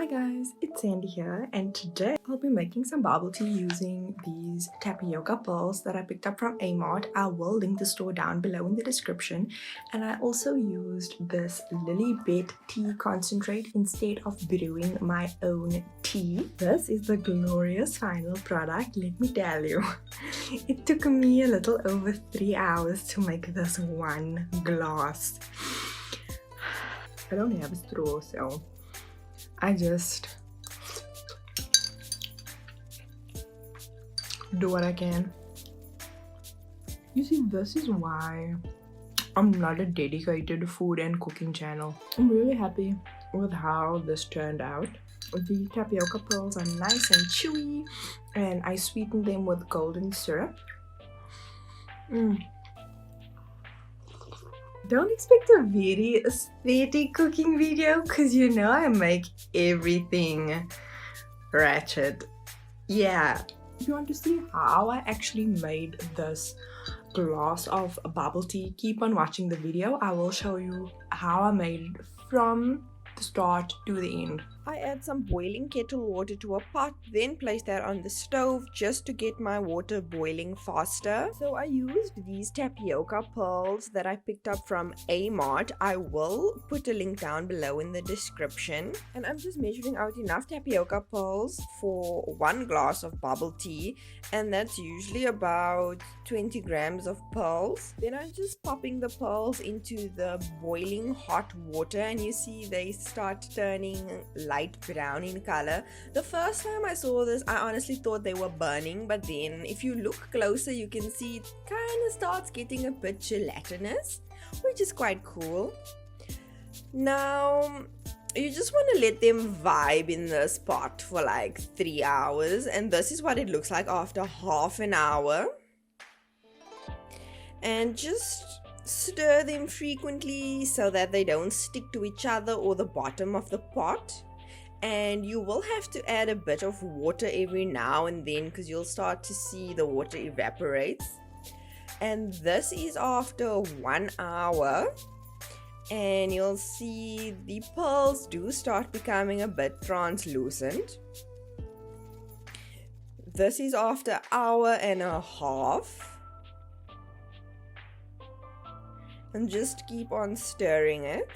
Hi guys, it's Sandy here, and today I'll be making some bubble tea using these tapioca pearls that I picked up from Amart. I will link the store down below in the description. And I also used this lily bed tea concentrate instead of brewing my own tea. This is the glorious final product, let me tell you. It took me a little over 3 hours to make this one glass. I don't have a straw, so I just do what I can. You see, this is why I'm not a dedicated food and cooking channel. I'm really happy with how this turned out. The tapioca pearls are nice and chewy, and I sweetened them with golden syrup. Don't expect a very aesthetic cooking video because you know I make everything ratchet. Yeah. If you want to see how I actually made this glass of bubble tea, keep on watching the video. I will show you how I made it from the start to the end. I add some boiling kettle water to a pot, then place that on the stove just to get my water boiling faster. So I used these tapioca pearls that I picked up from Amart. I will put a link down below in the description. And I'm just measuring out enough tapioca pearls for 1 glass of bubble tea, and that's usually about 20 grams of pearls. Then I'm just popping the pearls into the boiling hot water, and you see they start turning light brown in color. The first time I saw this, I honestly thought they were burning, but then if you look closer, you can see it kind of starts getting a bit gelatinous, which is quite cool. Now, you just want to let them vibe in this pot for like 3 hours, and this is what it looks like after half an hour. And just stir them frequently so that they don't stick to each other or the bottom of the pot. And you will have to add a bit of water every now and then because you'll start to see the water evaporates. And this is after 1 hour, and you'll see the pearls do start becoming a bit translucent. This is after an hour and a half. And just keep on stirring it.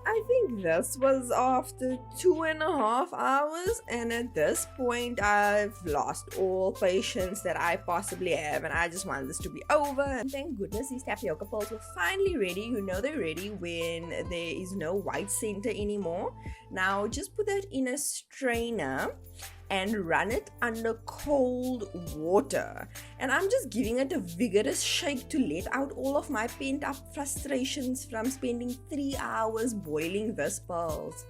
I think this was after 2.5 hours, and at this point I've lost all patience that I possibly have, and I just want this to be over. And thank goodness these tapioca pearls were finally ready. You know they're ready when there is no white center anymore. Now just put that in a strainer and run it under cold water. And I'm just giving it a vigorous shake to let out all of my pent up frustrations from spending 3 hours boiling this pearls.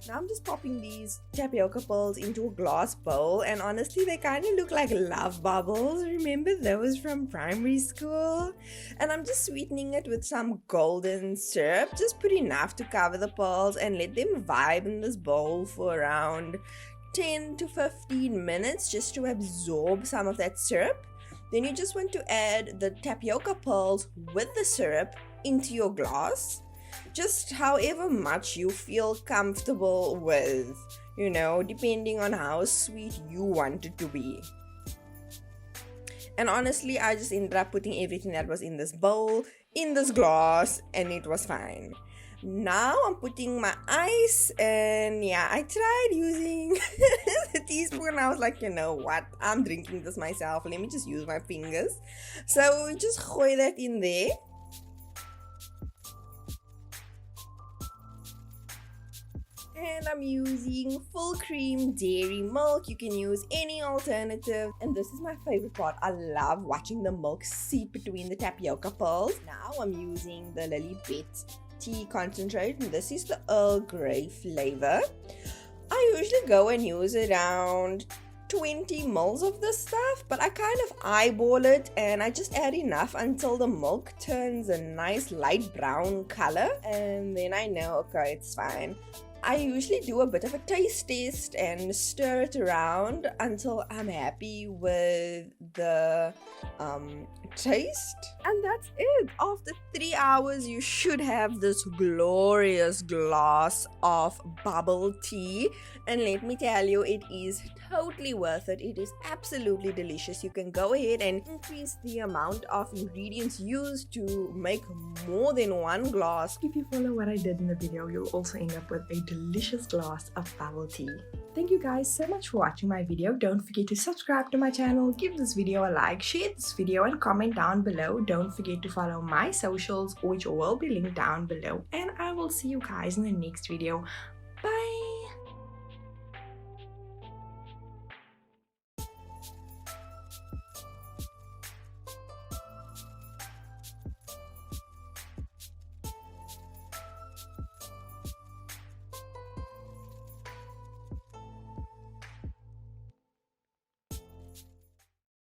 Now I'm just popping these tapioca pearls into a glass bowl, and honestly they kind of look like love bubbles. Remember those from primary school? And I'm just sweetening it with some golden syrup. Just put enough to cover the pearls and let them vibe in this bowl for around 10 to 15 minutes just to absorb some of that syrup. Then you just want to add the tapioca pearls with the syrup into your glass. Just however much you feel comfortable with, you know, depending on how sweet you want it to be. And honestly, I just ended up putting everything that was in this bowl in this glass, and it was fine. Now I'm putting my ice, and yeah, I tried using the teaspoon. I was like, you know what, I'm drinking this myself, let me just use my fingers. So just gooi that in there. And I'm using full cream dairy milk. You can use any alternative. And this is my favorite part. I love watching the milk seep between the tapioca pearls. Now I'm using the lily bed tea concentrate, and this is the Earl Grey flavor. I usually go and use around 20 mils of this stuff, but I kind of eyeball it and I just add enough until the milk turns a nice light brown color, and then I know, okay, it's fine. I usually do a bit of a taste test and stir it around until I'm happy with the taste. And that's it. After 3 hours, you should have this glorious glass of bubble tea. And let me tell you, it is totally worth it. It is absolutely delicious. You can go ahead and increase the amount of ingredients used to make more than one glass. If you follow what I did in the video, you'll also end up with a delicious glass of bubble tea. Thank you guys so much for watching my video. Don't forget to subscribe to my channel, give this video a like, share this video and comment down below. Don't forget to follow my socials, which will be linked down below. And I will see you guys in the next video.